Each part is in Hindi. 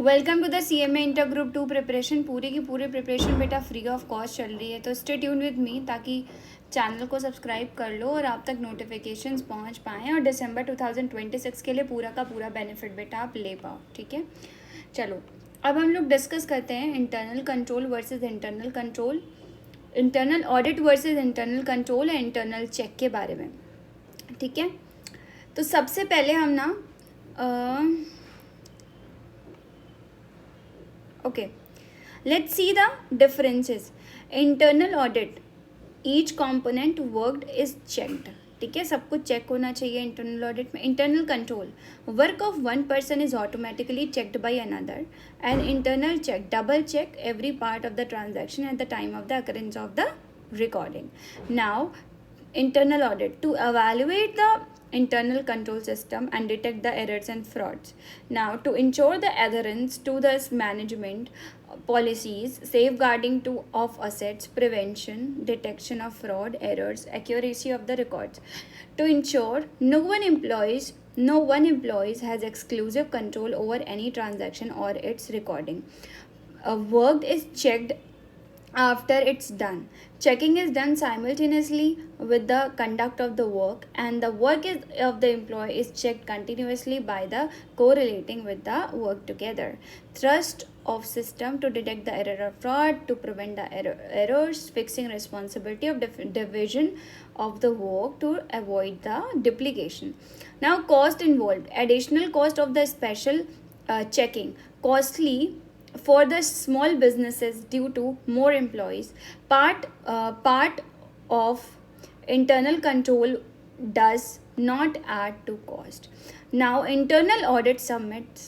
Welcome to the CMA inter group 2 preparation. पूरी की पूरी प्रिपरेशन बेटा फ्री ऑफ कॉस्ट चल रही है, तो स्टे ट्यून विद मी ताकि चैनल को सब्सक्राइब कर लो और आप तक नोटिफिकेशंस पहुंच पाएँ और दिसंबर 2026 के लिए पूरा का पूरा बेनिफिट बेटा आप ले पाओ। ठीक है, चलो अब हम लोग डिस्कस करते हैं internal control versus internal control, internal audit versus internal control and internal check के बारे में। ठीक है, तो सबसे पहले हम ना okay, let's see the differences. Internal audit, each component worked is checked. ठीक है, सब कुछ चेक होना चाहिए इंटरनल ऑडिट में। Internal control, work of one person is automatically checked by another, and internal check double check every part of the transaction at the time of the occurrence of the recording. Now, internal audit to evaluate the internal control system and detect the errors and frauds. Now, to ensure the adherence to the management policies, safeguarding of assets, prevention, detection of fraud, errors, accuracy of the records. To ensure no one employees has exclusive control over any transaction or its recording. Work is checked after it's done. Checking is done simultaneously with the conduct of the work, and the work of the employee is checked continuously by the correlating with the work together. Trust of system to detect the error or fraud, to prevent the errors, fixing responsibility of division of the work to avoid the duplication. Now, cost involved, additional cost of the special checking, costly for the small businesses due to more employees. Part of internal control does not add to cost. Now, internal audit submits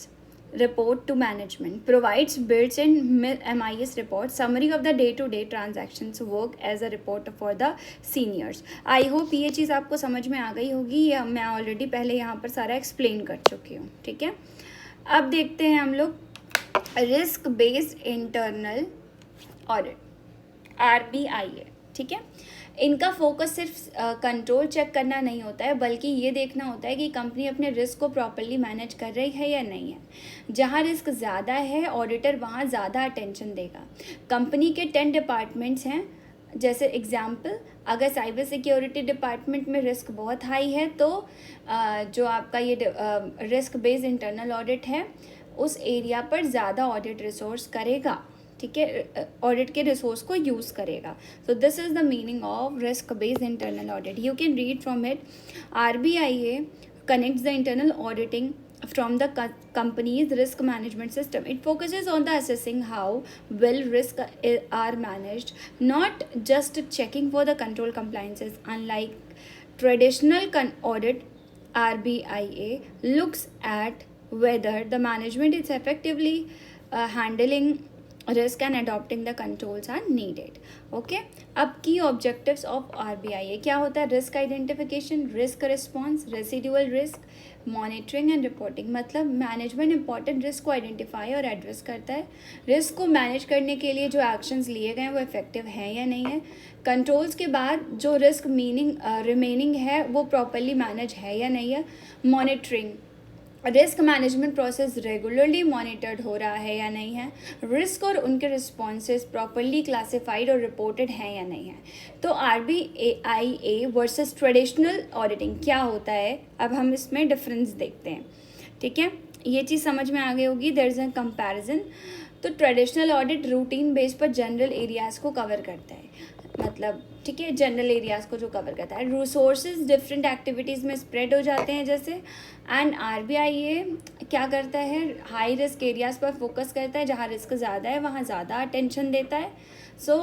report to management, provides built-in MIS report, summary of the day-to-day transactions, work as a report for the seniors. I hope ये चीज़ आपको समझ में आ गई होगी, या मैं ऑलरेडी पहले यहाँ पर सारा एक्सप्लेन कर चुकी हूँ। ठीक है, अब देखते हैं हम लोग risk based internal audit, RBIA। ठीक है, इनका फोकस सिर्फ कंट्रोल चेक करना नहीं होता है, बल्कि ये देखना होता है कि कंपनी अपने रिस्क को प्रॉपरली मैनेज कर रही है या नहीं है। जहाँ रिस्क ज़्यादा है, ऑडिटर वहाँ ज़्यादा अटेंशन देगा। कंपनी के 10 डिपार्टमेंट्स हैं, जैसे एग्जाम्पल अगर साइबर सिक्योरिटी डिपार्टमेंट में रिस्क बहुत हाई है, तो जो आपका ये रिस्क बेस्ड इंटरनल ऑडिट है उस एरिया पर ज़्यादा ऑडिट रिसोर्स करेगा। ठीक है, ऑडिट के रिसोर्स को यूज़ करेगा। So this is the meaning of risk based internal audit. You can read from it. RBIA connects the internal auditing from the company's risk management system. It focuses on the assessing how well risk are managed, not just checking for the control compliances. Unlike traditional audit, RBIA looks at whether the management is effectively handling risk and adopting the controls are needed. Okay, अब की ऑब्जेक्टिव्स ऑफ RBIA क्या होता है? Risk identification, risk response, residual risk, monitoring and reporting. मतलब मैनेजमेंट इंपॉर्टेंट रिस्क को आइडेंटिफाई और एड्रेस करता है। रिस्क को मैनेज करने के लिए जो एक्शंस लिए गए हैं वो इफेक्टिव हैं या नहीं है। कंट्रोल्स के बाद जो रिस्क रिमेनिंग है वो प्रॉपरली मैनेज है या नहीं है। Monitoring, risk management process regularly monitored हो रहा है या नहीं है। रिस्क और उनके रिस्पॉन्सेज प्रॉपरली क्लासिफाइड और रिपोर्टेड हैं या नहीं है। तो RBIA वर्सेस ट्रेडिशनल ऑडिटिंग क्या होता है, अब हम इसमें डिफरेंस देखते हैं। ठीक है, ये चीज़ समझ में आ गई होगी। There is a comparison. तो ट्रेडिशनल ऑडिट रूटीन बेस पर जनरल एरियाज़ को कवर करता है, मतलब ठीक है, जनरल एरियाज़ को जो कवर करता है। रिसोर्सेज डिफरेंट एक्टिविटीज़ में स्प्रेड हो जाते हैं जैसे। एंड RBIA क्या करता है, हाई रिस्क एरियाज़ पर फोकस करता है, जहाँ रिस्क ज़्यादा है वहाँ ज़्यादा अटेंशन देता है। So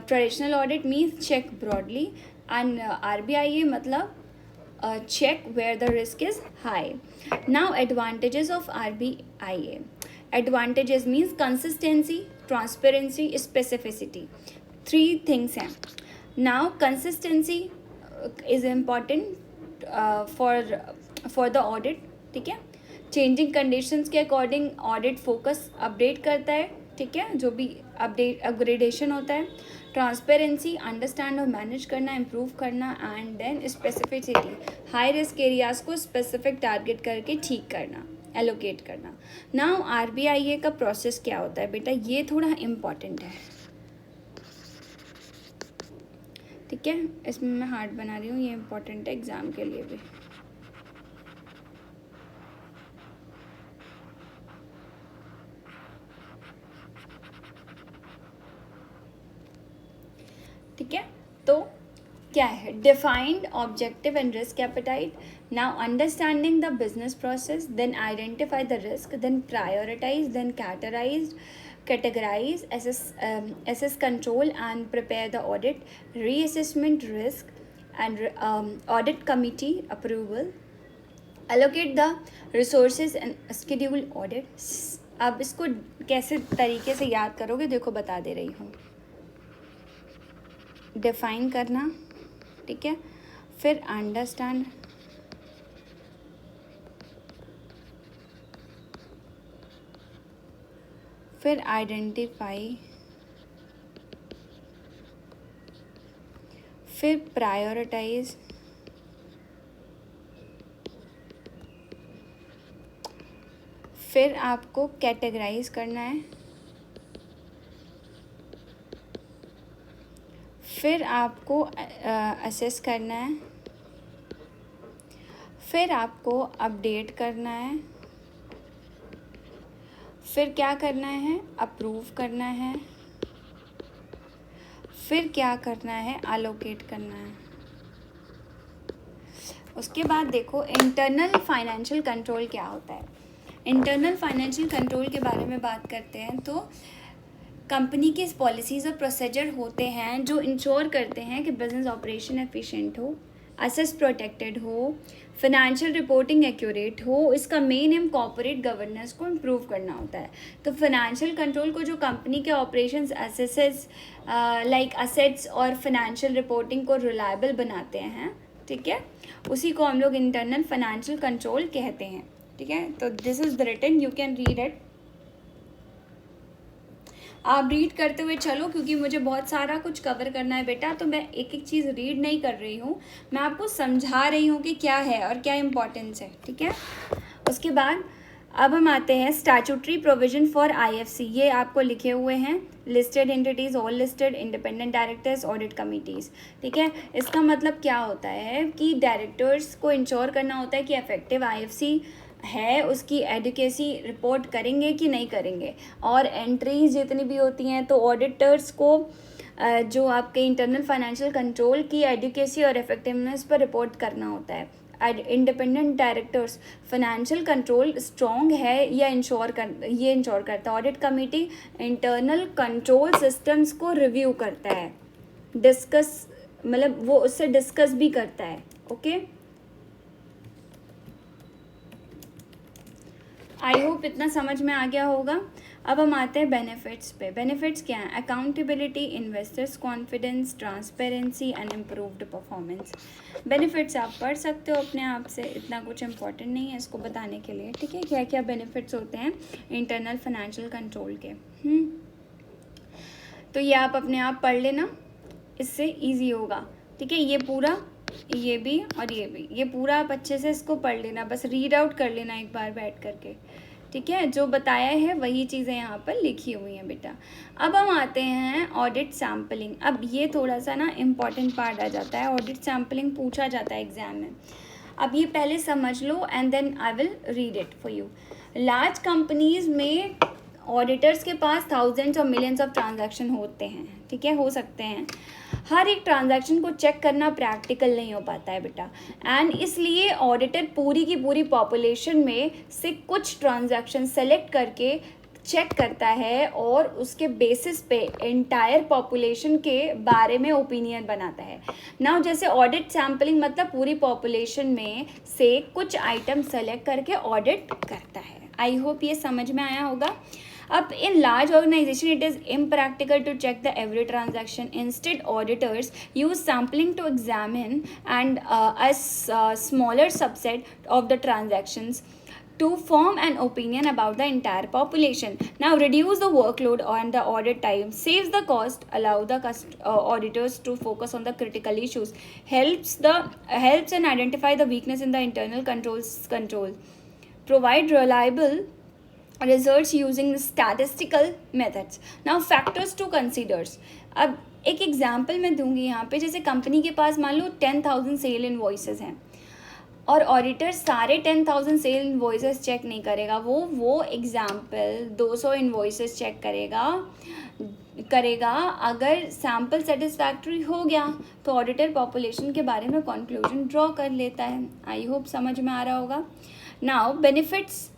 traditional audit means check broadly, and RBIA मतलब check where the risk is high. Now, advantages of RBIA. Advantages means consistency, transparency, specificity. 3 things हैं. Now, consistency is important for the audit. ठीक है, चेंजिंग कंडीशंस के अकॉर्डिंग ऑडिट फोकस अपडेट करता है। ठीक है, जो भी अपग्रेडेशन होता है। ट्रांसपेरेंसी, अंडरस्टैंड और मैनेज करना, इम्प्रूव करना। And then specificity, high risk areas को स्पेसिफिक टारगेट करके ठीक करना। एलोकेट करना। नाउ RBIA का प्रोसेस क्या होता है बेटा, ये थोड़ा इम्पॉर्टेंट है, ठीक है, इसमें मैं हार्ड बना रही हूँ, ये इम्पॉर्टेंट है एग्ज़ाम के लिए भी। ठीक है, तो क्या है, defined objective and risk appetite. Now understanding the business process, then identify the risk, then prioritize, then categorize, assess control and prepare the audit, reassessment risk and audit committee approval, allocate the resources and schedule audit। अब इसको कैसे तरीके से याद करोगे, देखो बता दे रही हूँ। डिफाइन करना, ठीक है, फिर अंडरस्टैंड, फिर आइडेंटिफाई, फिर प्रायोरिटाइज, फिर आपको कैटेगराइज करना है, फिर आपको असेस करना है, फिर आपको अपडेट करना है, फिर क्या करना है, अप्रूव करना है, फिर क्या करना है, अलोकेट करना है। उसके बाद देखो इंटरनल फाइनेंशियल कंट्रोल क्या होता है। इंटरनल फाइनेंशियल कंट्रोल के बारे में बात करते हैं तो कंपनी के पॉलिसीज़ और प्रोसीजर होते हैं जो इंश्योर करते हैं कि बिजनेस ऑपरेशन एफिशिएंट हो, असेस प्रोटेक्टेड हो, फाइनेंशियल रिपोर्टिंग एक्यूरेट हो। इसका मेन एम कॉर्पोरेट गवर्नेंस को इम्प्रूव करना होता है। तो फाइनेंशियल कंट्रोल को जो कंपनी के ऑपरेशंस असेसेस लाइक असेट्स और फाइनेंशियल रिपोर्टिंग को रिलायबल बनाते हैं, ठीक है, उसी को हम लोग इंटरनल फाइनेंशियल कंट्रोल कहते हैं, ठीक है। तो this is the written, you can read it. आप रीड करते हुए चलो क्योंकि मुझे बहुत सारा कुछ कवर करना है बेटा, तो मैं एक एक चीज़ रीड नहीं कर रही हूँ, मैं आपको समझा रही हूँ कि क्या है और क्या इम्पोर्टेंस है, ठीक है। उसके बाद अब हम आते हैं स्टैट्यूटरी प्रोविजन फॉर IFC। ये आपको लिखे हुए हैं, listed entities, all listed, independent directors, audit committees, ठीक है। इसका मतलब क्या होता है कि डायरेक्टर्स को इंश्योर करना होता है कि इफेक्टिव IFC है, उसकी एडुकेसी रिपोर्ट करेंगे कि नहीं करेंगे, और एंट्रीज जितनी भी होती हैं तो ऑडिटर्स को जो आपके इंटरनल फाइनेंशियल कंट्रोल की एडुकेसी और इफेक्टिवनेस पर रिपोर्ट करना होता है। Independent directors financial control strong है या इंश्योर करता है। Audit committee internal control systems को रिव्यू करता है, डिस्कस मतलब वो उससे डिस्कस भी करता है, ओके। आई होप इतना समझ में आ गया होगा। अब हम आते हैं बेनिफिट्स पे। बेनिफिट्स क्या हैं? Accountability, investors confidence, transparency and improved performance. Benefits आप पढ़ सकते हो अपने आप से, इतना कुछ इम्पोर्टेंट नहीं है इसको बताने के लिए, ठीक है। क्या क्या बेनिफिट्स होते हैं इंटरनल फाइनेंशियल कंट्रोल के। तो ये आप अपने आप पढ़ लेना, इससे ईजी होगा, ठीक है। ये पूरा, ये भी और ये पूरा आप अच्छे से इसको पढ़ लेना, बस रीड आउट कर लेना एक बार बैठ करके, ठीक है। जो बताया है वही चीज़ें यहाँ पर लिखी हुई हैं बेटा। अब हम आते हैं ऑडिट सैम्पलिंग। अब ये थोड़ा सा ना इम्पॉर्टेंट पार्ट आ जाता है, ऑडिट सैम्पलिंग पूछा जाता है एग्जाम में। अब ये पहले समझ लो and then I will read it for you. Large companies में ऑडिटर्स के पास थाउजेंड्स और मिलियंस ऑफ ट्रांजैक्शन होते हैं, ठीक है, हो सकते हैं। हर एक ट्रांजैक्शन को चेक करना प्रैक्टिकल नहीं हो पाता है बेटा, एंड इसलिए ऑडिटर पूरी की पूरी पॉपुलेशन में से कुछ ट्रांजैक्शन सेलेक्ट करके चेक करता है और उसके बेसिस पे एंटायर पॉपुलेशन के बारे में ओपिनियन बनाता है। नाउ जैसे ऑडिट सैम्पलिंग मतलब पूरी पॉपुलेशन में से कुछ आइटम सेलेक्ट करके ऑडिट करता है। आई होप ये समझ में आया होगा। Up in large organization, it is impractical to check the every transaction. Instead, auditors use sampling to examine and smaller subset of the transactions to form an opinion about the entire population. Now, reduce the workload on the audit time, saves the cost, allow the auditors to focus on the critical issues, helps and identify the weakness in the internal control. provide reliable results using statistical methods. Now factors to considers. अब एक एग्जाम्पल मैं दूंगी यहाँ पे, जैसे कंपनी के पास मान लो 10,000 सेल इनवॉइसेस हैं और ऑडिटर सारे 10,000 सेल इनवॉइसेस चेक नहीं करेगा, वो एग्जाम्पल 200 इनवॉइसेस चेक करेगा। अगर सैम्पल सेटिस्फैक्ट्री हो गया तो ऑडिटर पॉपुलेशन के बारे में कंक्लूजन ड्रॉ कर लेता है। आई होप समझ में आ रहा होगा। नाउ बेनिफिट्स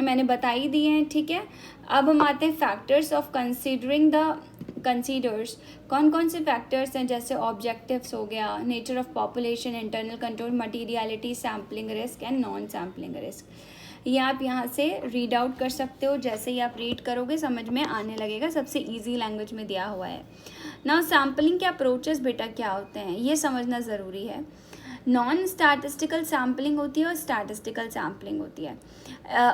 मैंने बता ही दिए हैं, ठीक है। अब हम आते हैं factors of considering the considers. कौन कौन से फैक्टर्स हैं, जैसे ऑब्जेक्टिव्स हो गया, nature of population, internal control, materiality, sampling risk and non sampling risk. ये आप यहाँ से रीड आउट कर सकते हो, जैसे ही आप रीड करोगे समझ में आने लगेगा, सबसे ईजी लैंग्वेज में दिया हुआ है। नाउ सैम्पलिंग के अप्रोचेस बेटा क्या होते हैं ये समझना ज़रूरी है। नॉन स्टैटिस्टिकल सैम्पलिंग होती है और स्टैटिस्टिकल सैम्पलिंग होती है।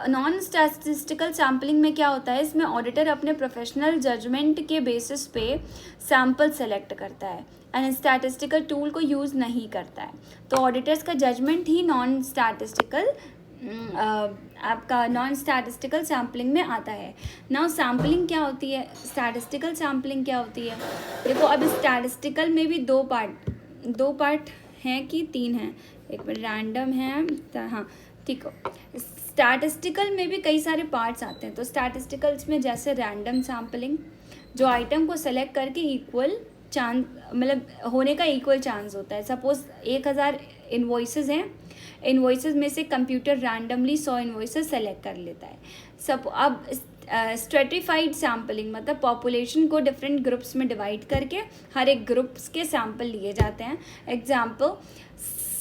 नॉन स्टैटिस्टिकल सैम्पलिंग में क्या होता है, इसमें ऑडिटर अपने प्रोफेशनल जजमेंट के बेसिस पे सैम्पल सेलेक्ट करता है एंड स्टैटिस्टिकल टूल को यूज़ नहीं करता है। तो ऑडिटर्स का जजमेंट ही नॉन स्टैटिस्टिकल आपका नॉन स्टैटिस्टिकल सैम्पलिंग में आता है। नाउ सैम्पलिंग क्या होती है, स्टैटिस्टिकल सैम्पलिंग क्या होती है। देखो अब स्टैटिस्टिकल में भी दो पार्ट हैं कि 3 हैं, एक रैंडम है, हाँ ठीक हो। स्टैटिस्टिकल में भी कई सारे पार्ट्स आते हैं। तो स्टैटिस्टिकल्स में जैसे रैंडम सैम्पलिंग, जो आइटम को सेलेक्ट करके इक्वल चांस मतलब होने का इक्वल चांस होता है। सपोज 1000 इन्वॉइसेस हैं, इन्वॉइसेस में से कंप्यूटर रैंडमली 100 इन्वॉइसेस सेलेक्ट कर लेता है। अब स्ट्रेटिफाइड सैम्पलिंग मतलब पॉपुलेशन को डिफरेंट ग्रुप्स में डिवाइड करके हर एक ग्रुप्स के सैम्पल लिए जाते हैं। Example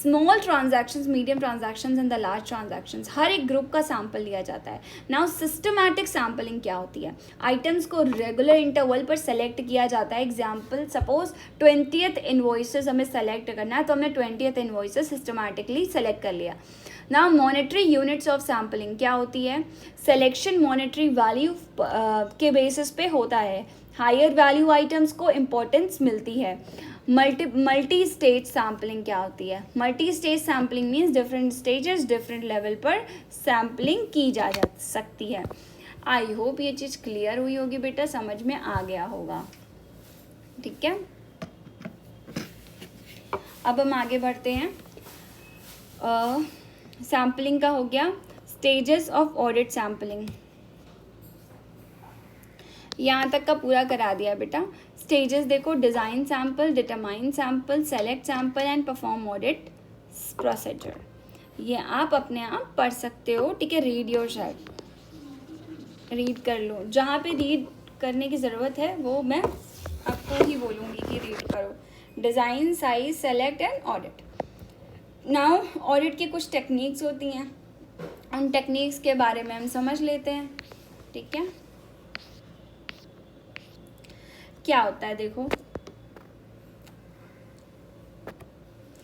small transactions, medium transactions and the large transactions, हर एक ग्रुप का सैंपल लिया जाता है। नाउ सिस्टमैटिक सैम्पलिंग क्या होती है, आइटम्स को रेगुलर इंटरवल पर सेलेक्ट किया जाता है। एग्जाम्पल सपोज 20th इन्वॉइसेस हमें सेलेक्ट करना है तो हमने 20th इन्वॉइसेस सिस्टमैटिकली सेलेक्ट कर लिया। Now monetary units of sampling क्या होती है, सिलेक्शन मॉनेटरी वैल्यू के बेसिस पे होता है। हायर वैल्यू आइटम्स को इम्पोर्टेंस मिलती है। मल्टी स्टेज सैम्पलिंग क्या होती है, multi stage sampling means different stages different level पर सैम्पलिंग की जा सकती है। आई होप ये चीज़ क्लियर हुई होगी बेटा, समझ में आ गया होगा, ठीक है। अब हम आगे बढ़ते हैं। सैम्पलिंग का हो गया, स्टेजेस ऑफ ऑडिट सैम्पलिंग यहाँ तक का पूरा करा दिया बेटा। स्टेजेस देखो, design sample, determine sample, select sample and perform audit procedure. ये आप अपने आप पढ़ सकते हो, ठीक है। रीड योर सेल्फ, रीड कर लो। जहाँ पे रीड करने की ज़रूरत है वो मैं आपको ही बोलूँगी कि रीड करो। Design, size, select and audit. Now audit की कुछ टेक्निक्स होती हैं, उन टेक्निक्स के बारे में हम समझ लेते हैं, ठीक है। क्या होता है देखो,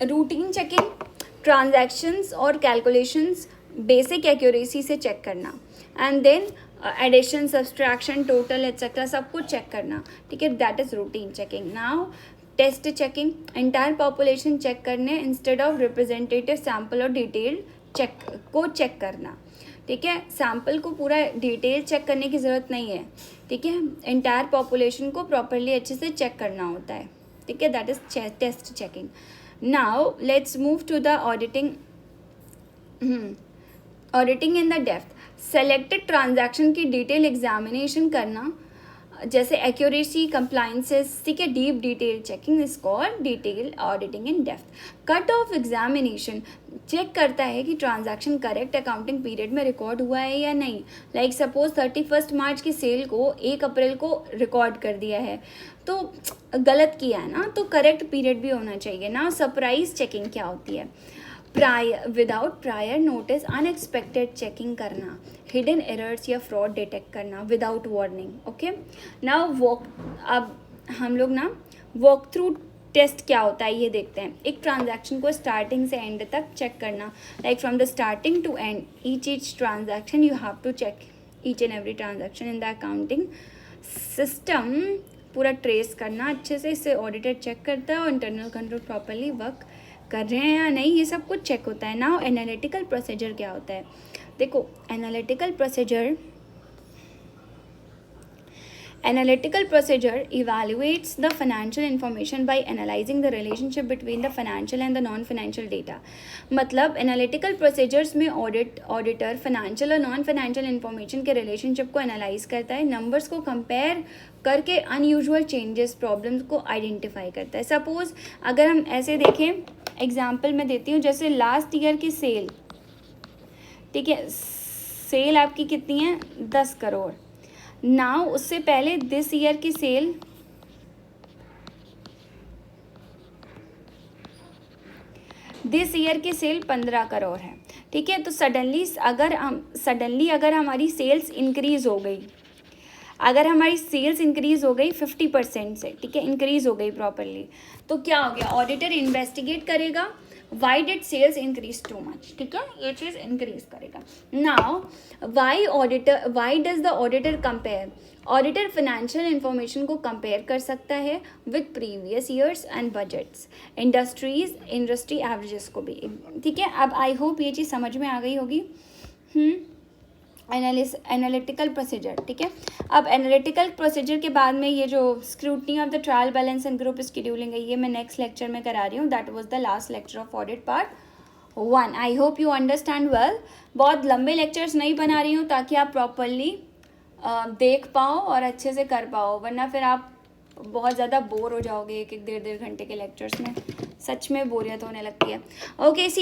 रूटीन चेकिंग, ट्रांजैक्शंस और कैलकुलेशंस बेसिक एक्यूरेसी से चेक करना, and then addition, subtraction, total etcetera सब कुछ चेक करना, ठीक है। That is routine checking. Now test checking, entire population check करने इंस्टेड ऑफ रिप्रेजेंटेटिव सैम्पल और डिटेल चेक करना, ठीक है। सैम्पल को पूरा डिटेल चेक करने की ज़रूरत नहीं है, ठीक है। एंटायर पॉपुलेशन को प्रॉपरली अच्छे से चेक करना होता है, ठीक है। That is test checking. Now let's move to the auditing. Auditing in the depth, selected transaction की डिटेल एग्जामिनेशन करना, जैसे एक्यूरेसी, कंप्लाइंसेस, ठीक है। Deep detail checking is called detail auditing in depth. Cut off examination check करता है कि ट्रांजैक्शन करेक्ट अकाउंटिंग पीरियड में रिकॉर्ड हुआ है या नहीं। लाइक सपोज 31 मार्च की सेल को 1 अप्रैल को रिकॉर्ड कर दिया है तो गलत किया है ना, तो करेक्ट पीरियड भी होना चाहिए ना। सरप्राइज चेकिंग क्या होती है, without prior notice unexpected checking करना, हिडन एरर्स या फ्रॉड डिटेक्ट करना विदाउट वार्निंग, ओके। नाउ अब हम लोग ना वॉक थ्रू टेस्ट क्या होता है ये देखते हैं। एक ट्रांजैक्शन को स्टार्टिंग से एंड तक चेक करना, like from the starting to end each transaction you have to check each and every transaction in the accounting system, पूरा ट्रेस करना अच्छे से। इससे ऑडिटर चेक करता है और इंटरनल कंट्रोल प्रॉपरली वर्क कर रहे हैं या नहीं, ये सब कुछ चेक होता है। नाउ एनालिटिकल प्रोसीजर क्या होता है, देखो Analytical procedure evaluates the financial information by analyzing the relationship between the financial and the non-financial data. मतलब analytical procedures में auditor financial और non-financial information के relationship को analyze करता है, numbers को compare करके unusual changes problems को identify करता है. Suppose अगर हम ऐसे देखें, example मैं देती हूँ, जैसे last year की sale, ठीक है, सेल आपकी कितनी है 10 करोड़. नाउ उससे पहले दिस ईयर की सेल दिस ईयर की सेल 15 करोड़ है, ठीक है. तो सडनली अगर हमारी सेल्स इंक्रीज हो गई, अगर हमारी सेल्स इंक्रीज हो गई 50% से, ठीक है, इंक्रीज हो गई प्रॉपरली, तो क्या हो गया, ऑडिटर इन्वेस्टिगेट करेगा why did sales increase too much, ठीक है, ये चीज़ इंक्रीज करेगा. Now why does the auditor compare, auditor financial information को कंपेयर कर सकता है with previous years and budgets, industry averages को भी, ठीक है. अब आई होप ये चीज़ समझ में आ गई होगी. एनालिटिकल प्रोसीजर, ठीक है. अब एनालिटिकल प्रोसीजर के बाद में ये जो scrutiny of the trial balance and group scheduling है, ये मैं नेक्स्ट लेक्चर में करा रही हूँ. That was the last lecture of audit part 1. I hope you understand well. बहुत लंबे लेक्चर्स नहीं बना रही हूँ ताकि आप प्रॉपरली देख पाओ और अच्छे से कर पाओ, वरना फिर आप बहुत ज़्यादा बोर हो जाओगे एक 1.5 घंटे के लेक्चर्स में. सच में बोरियत होने लगती है. ओके, सी